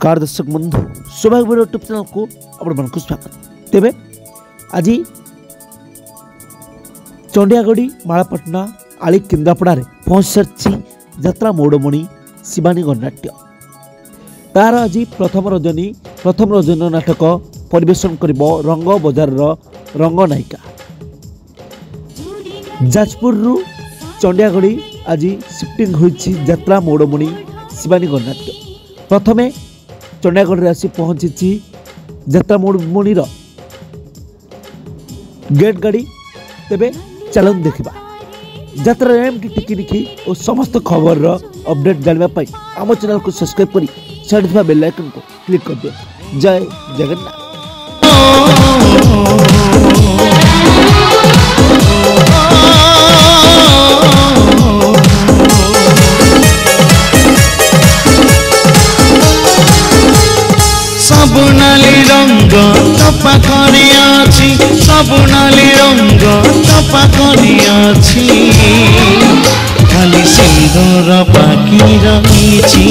नमस्कार दर्शक बंधु सौभाग्य यूट्यूब चैनल को आपण स्वागत। तेबे आज चंडियागढ़ी मालपटना आली केन्द्रापड़ा पहुंच सारी यात्रा मौड़मणि शिवानी गणनाट्य तार आज प्रथम रजनी नाटक परिवेशन कर रंग बजार रंग नायिका जाजपुर चंडियागढ़ी आज शिफ्टिंग होती यात्रा मौड़मणि शिवानी गणनाट्य प्रथमे चंडियागढ़ आसी पहुंची यात्रा मौड़मणिर गेट गाड़ी। तेबे चलन देखा यात्रा एमती टिकिनिखी और समस्त खबर अपडेट जानापी आम चैनल को सब्सक्राइब करी साइड बेल आइकन को क्लिक कर दियो। जय जगन्नाथ। सबुनाली रंग तो पाखरे अछि सबुनाली रंग तो पाखरे अछि खाली सिंदूर बाकी रहिछि।